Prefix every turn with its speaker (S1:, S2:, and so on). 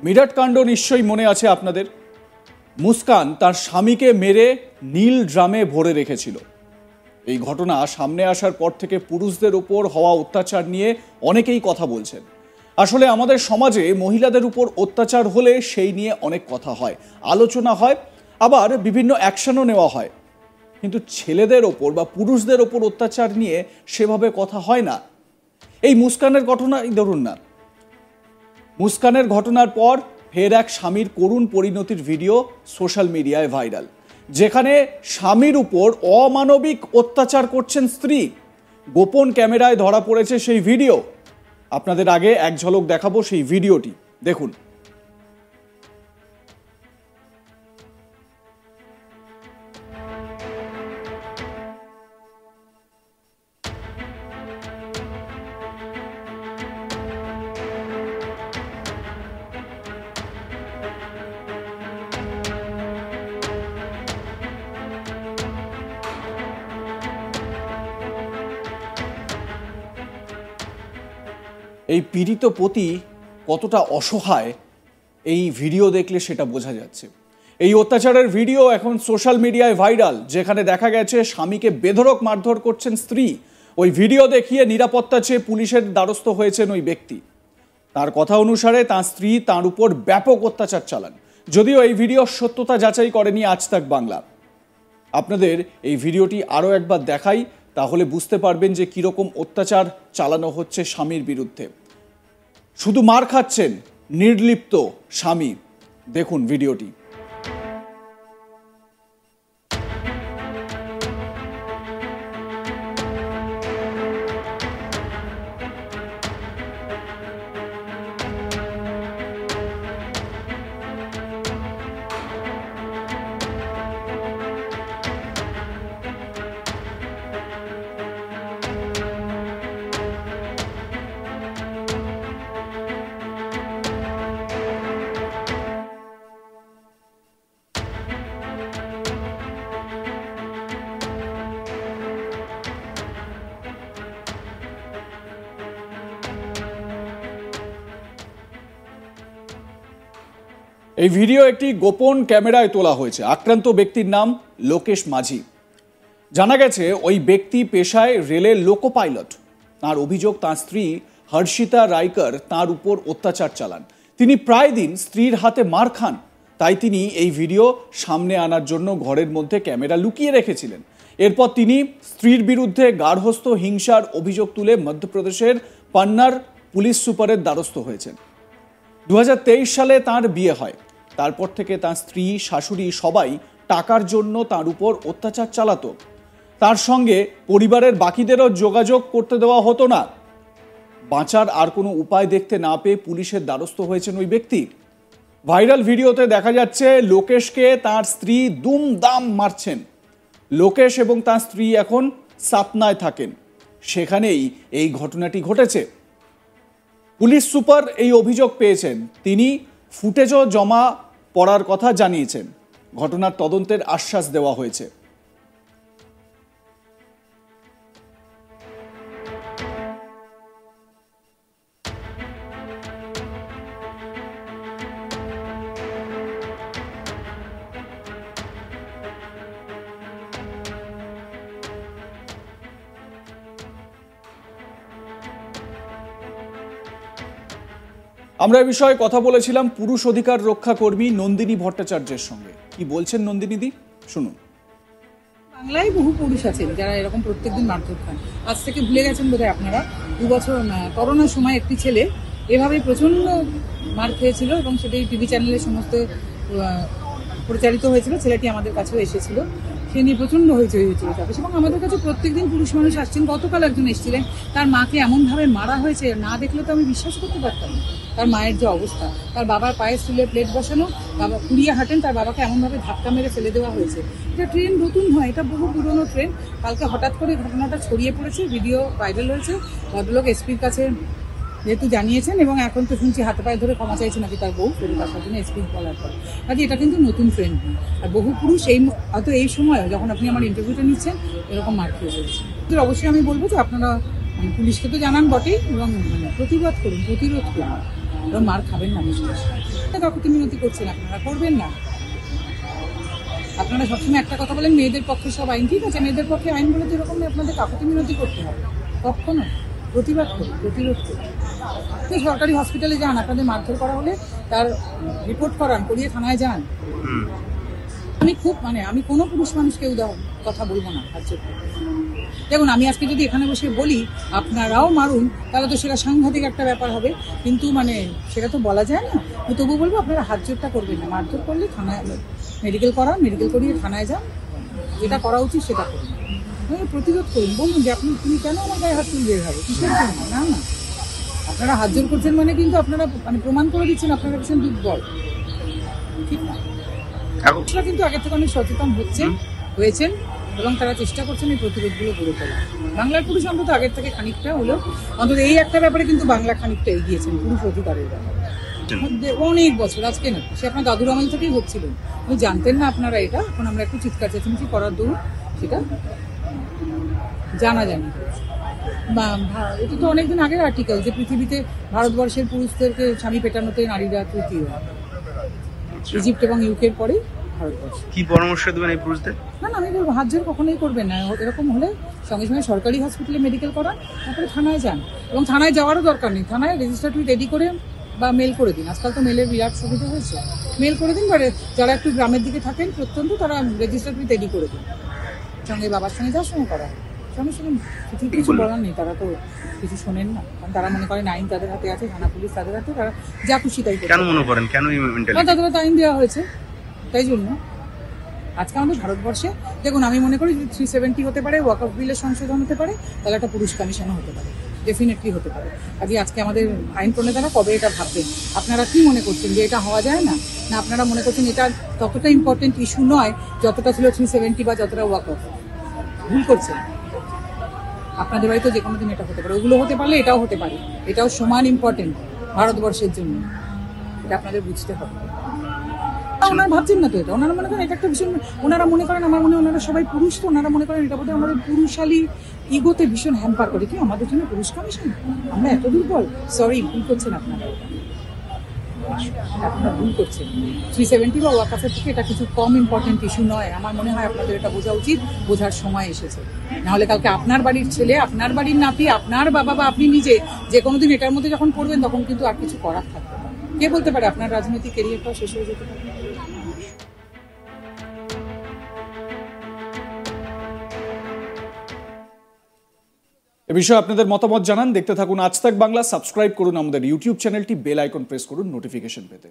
S1: মিরাট কাণ্ড নিশ্চয়ই মনে আছে আপনাদের। মুস্কান তার স্বামীকে মেরে নীল ড্রামে ভরে রেখেছিল। এই ঘটনা সামনে আসার পর থেকে পুরুষদের উপর হওয়া অত্যাচার নিয়ে অনেকেই কথা বলছেন। আসলে আমাদের সমাজে মহিলাদের উপর অত্যাচার হলে সেই নিয়ে অনেক কথা হয়, আলোচনা হয়, আবার বিভিন্ন অ্যাকশনও নেওয়া হয়। কিন্তু ছেলেদের ওপর বা পুরুষদের ওপর অত্যাচার নিয়ে সেভাবে কথা হয় না। এই মুস্কানের ঘটনাই ধরুন না, মুস্কানের ঘটনার পর ফের এক স্বামীর করুণ পরিণতির ভিডিও সোশ্যাল মিডিয়ায় ভাইরাল, যেখানে স্বামীর উপর অমানবিক অত্যাচার করছেন স্ত্রী। গোপন ক্যামেরায় ধরা পড়েছে সেই ভিডিও। আপনাদের আগে এক ঝলক দেখাবো সেই ভিডিওটি, দেখুন। এই পীড়িত পতি কতটা অসহায় এই ভিডিও দেখলে সেটা বোঝা যাচ্ছে। এই অত্যাচারের ভিডিও এখন সোশ্যাল মিডিয়ায় ভাইরাল, যেখানে দেখা গেছে স্বামীকে বেধড়ক মারধর করছেন স্ত্রী। ওই ভিডিও দেখিয়ে নিরাপত্তা চেয়ে পুলিশের দ্বারস্থ হয়েছেন ওই ব্যক্তি। তার কথা অনুসারে তার স্ত্রী তার উপর ব্যাপক অত্যাচার চালান। যদিও এই ভিডিওর সত্যতা যাচাই করেনি আজ তাক বাংলা। আপনাদের এই ভিডিওটি আরও একবার দেখাই, তাহলে বুঝতে পারবেন যে কীরকম অত্যাচার চালানো হচ্ছে স্বামীর বিরুদ্ধে। শুধু মার খাচ্ছেন নির্লিপ্ত স্বামী। দেখুন ভিডিওটি। এই ভিডিও একটি গোপন ক্যামেরায় তোলা হয়েছে। আক্রান্ত ব্যক্তির নাম লোকেশ মাঝি। জানা গেছে ওই ব্যক্তি পেশায় রেলের লোকো পাইলট। তার অভিযোগ, তার স্ত্রী হর্ষিতা রাইকার তার উপর অত্যাচার চালান। তিনি প্রায় দিন স্ত্রীর হাতে মার খান। তাই তিনি এই ভিডিও সামনে আনার জন্য ঘরের মধ্যে ক্যামেরা লুকিয়ে রেখেছিলেন। এরপর তিনি স্ত্রীর বিরুদ্ধে গার্হস্থ্য হিংসার অভিযোগ তুলে মধ্যপ্রদেশের পান্নার পুলিশ সুপারের দ্বারস্থ হয়েছেন। 2023 সালে তার বিয়ে হয়। তারপর থেকে তার স্ত্রী, শাশুড়ি সবাই টাকার জন্য তার উপর অত্যাচার চালাতো। তার সঙ্গে পরিবারের বাকিদেরও যোগাযোগ করতে দেওয়া হতো না। বাঁচার আর কোনো উপায় দেখতে না পেয়ে পুলিশের দ্বারস্থ হয়েছেন ওই ব্যক্তি। ভাইরাল ভিডিওতে দেখা যাচ্ছে লোকেশকে তার স্ত্রী দুমদাম মারছেন। লোকেশ এবং তার স্ত্রী এখন সাতনায় থাকেন। সেখানেই এই ঘটনাটি ঘটেছে। পুলিশ সুপার এই অভিযোগ পেয়েছেন। তিনি ফুটেজও জমা পড়ার কথা জানিয়েছেন। ঘটনার তদন্তের আশ্বাস দেওয়া হয়েছে। আমরা এই বিষয়ে কথা বলেছিলাম পুরুষ অধিকার রক্ষা কর্মী নন্দিনী ভট্টাচার্যের সঙ্গে। কি বলছেন নন্দিনীদি, শুনুন।
S2: বাংলায় বহু পুরুষ আছেন যারা এরকম প্রত্যেকদিন মারধর খান। আজ থেকে ভুলে গেছেন বোধহয় আপনারা। 2 বছর করোনার সময় একটি ছেলে এভাবে প্রচণ্ড মার খেয়েছিল এবং সেটাই টিভি চ্যানেলে সমস্ত প্রচারিত হয়েছিল। ছেলেটি আমাদের কাছেও এসেছিল, সে নিয়ে প্রচণ্ড হইচই হয়েছিল তাকে। এবং আমাদের কাছে প্রত্যেকদিন পুরুষ মানুষ আসছেন। গতকাল একজন এসেছিলেন, তার মাকে এমনভাবে মারা হয়েছে, না দেখলে তো আমি বিশ্বাস করতে পারতাম না। তার মায়ের যে অবস্থা, তার বাবার পায়ে স্টিলের প্লেট বসানো, বাবা কুড়িয়ে হাঁটেন, তার বাবাকে এমনভাবে ধাক্কা মেরে ফেলে দেওয়া হয়েছে। এটা ট্রেন নতুন হয়, এটা বহু পুরনো ট্রেন। কালকে হঠাৎ করে ঘটনাটা ছড়িয়ে পড়েছে, ভিডিও ভাইরাল হয়েছে। ভদ্রলোক এসপির কাছে যেহেতু জানিয়েছেন এবং এখন তো শুনছি হাতে পায়ে ধরে ক্ষমা চাইছে নাকি তার বউ ফেরত আসার জন্য এসপি বলার পর। কাজে এটা কিন্তু নতুন ট্রেন্ড নয়। আর বহু পুরুষ হয়তো এই সময় যখন আপনি আমার ইন্টারভিউটা নিচ্ছেন এরকম মার খেয়ে বলছেন। অবশ্যই আমি বলবো যে আপনারা পুলিশকে তো জানান বটেই এবং প্রতিবাদ করুন, প্রতিরোধ করুন, এবং মার খাবেন না। কাকুতি মিনতি করছেন, আপনারা করবেন না। আপনারা সবসময় একটা কথা বলেন, মেয়েদের পক্ষে সব আইন, ঠিক আছে, মেয়েদের পক্ষে আইন বলে তো এরকম আপনাদের কাকুতি মিনতি করতে হবে, কখনো প্রতিবাদ করুন, প্রতিরোধ করুন। তো সরকারি হসপিটালে যান, আপনাদের মারধর করা হলে তার রিপোর্ট করান, করিয়ে থানায় যান। আমি কোনো পুরুষ মানুষকে কথা বলবো না হাত জোর করে। দেখুন, আমি আজকে যদি এখানে বসে বলি আপনারাও মারুন, তাহলে তো সেটা সাংঘাতিক একটা ব্যাপার হবে, কিন্তু সেটা তো বলা যায় না। আমি তবু বলবো আপনারা হাত জোরটা করবেন না, মারধর করলে থানায় মেডিকেল করান, মেডিকেল করিয়ে থানায় যান, যেটা করা উচিত সেটা করুন, প্রতিরোধ করুন। বলুন যে তুমি কেন আমার গায়ে হাত তুলবে এভাবে, কিসের জন্য? না না, আপনারা হাত জোর করছেন কিন্তু আপনারা প্রমাণ করে দিচ্ছেন আপনারা ভীষণ দুর্বল, ঠিক না? আপনারা কিন্তু আগের থেকে অনেক সচেতন হয়েছেন এবং তারা চেষ্টা করছেন এই প্রতিরোধগুলো গড়ে তোলা। বাংলার পুরুষ অন্তত আগের থেকে খানিকটা হলেও, অন্তত এই একটা ব্যাপারে কিন্তু বাংলা খানিকটা এগিয়েছেন, পুরুষ অধিকারের ব্যাপারে অনেক বছর। আজকে না, সে আপনার দাদুর আমল থেকেই হচ্ছিলেন, আপনি জানতেন না আপনারা এটা। এখন আমরা একটু চিৎকার চেঁচামেচি করার দরুন সেটা জানাজানি হয়েছে। এটা তো অনেকদিন আগের আর্টিকেল যে পৃথিবীতে ভারতবর্ষের পুরুষদেরকে স্বামী পেটানোতে নারীরা তৃতীয়, ইজিপ্ট এবং ইউকের পরে ভারতবর্ষ।
S3: কি পরামর্শ দেবেন এই পুরুষদের?
S2: না, আমি বলবো হাত জোর কখনোই করবেন না। এরকম হলে সঙ্গে সঙ্গে সরকারি হসপিটালে মেডিকেল করান, তারপরে থানায় যান। এবং থানায় যাওয়ারও দরকার নেই, থানায় রেজিস্টার টুইট রেডি করে বা মেল করে দিন। আজকাল তো মেলের বিরাট সুবিধা হয়েছে, মেল করে দিন। যারা একটু গ্রামের দিকে থাকেন প্রত্যন্ত, তারা রেজিস্টার টুইট রেডি করে দিন, সঙ্গে বাবার সঙ্গে যাওয়ার সঙ্গে করা, সঙ্গে সঙ্গে কিছু বলার নেই। তারা তো কিছু শোনেন না, কারণ তারা মনে করেন আইন তাদের হাতে আছে, থানা পুলিশ তাদের হাতে, তারা যা খুশি তাই
S3: কেন মনে করেন, কেন
S2: তাদের হাতে আইন দেওয়া হয়েছে, তাই জন্য। আজকে আমাদের ভারতবর্ষে দেখুন, আমি মনে করি 370 হতে পারে, ওয়াকফ বিলের সংশোধন হতে পারে, তাহলে একটা পুরুষ কমিশনও হতে পারে, ডেফিনেটলি হতে পারে। আজকে আমাদের আইন প্রণেতারা কবে এটা ভাববেন? আপনারা কি মনে করছেন যে এটা হওয়া যায় না? না আপনারা মনে করছেন এটা ততটা ইম্পর্টেন্ট ইস্যু নয় যতটা ছিল 370 বা যতটা ওয়াকফ? ভুল করছেন। আপনাদের বাড়িতে যে কোনো দিন এটা হতে পারে, ওগুলো হতে পারলে এটাও হতে পারে, এটাও সমান ইম্পর্টেন্ট ভারতবর্ষের জন্য, এটা আপনাদের বুঝতে হবে। ওনারা ভাবছেন না তো এটা, ওনারা মনে করেন এটা একটা ভীষণ, ওনারা মনে করেন, আমার মনে হয় ওনারা সবাই পুরুষ, তো ওনারা মনে করেন এটা বোধহয় আমাদের পুরুষালী ইগোতে ভীষণ হ্যাম্পার করে। কি আমাদের জন্য পুরুষ কমিশন? আমরা এত দুর্বল? সরি, ভুল করছেন আপনারা, আপনারা ভুল করছেন। 370 বা ওয়াকফের থেকে এটা কিছু কম ইম্পর্টেন্ট ইস্যু নয়। আমার মনে হয় আপনাদের এটা বোঝা উচিত, বোঝার সময় এসেছে। নাহলে কালকে আপনার বাড়ির ছেলে, আপনার বাড়ির নাতি, আপনার বাবা বা আপনি নিজে যে কোনো দিন এটার মধ্যে যখন পড়বেন, তখন কিন্তু আর কিছু করার থাকবে না। কে বলতে পারে আপনার রাজনৈতিক ক্যারিয়ারটাও শেষ হয়ে যেতে পারে।
S1: এ বিষয়ে আপনাদের মতামত জানান। দেখতে থাকুন আজ তাক বাংলা। সাবস্ক্রাইব করুন আমাদের ইউটিউব চ্যানেলটি, বেল আইকন প্রেস করুন নোটিফিকেশন পেতে।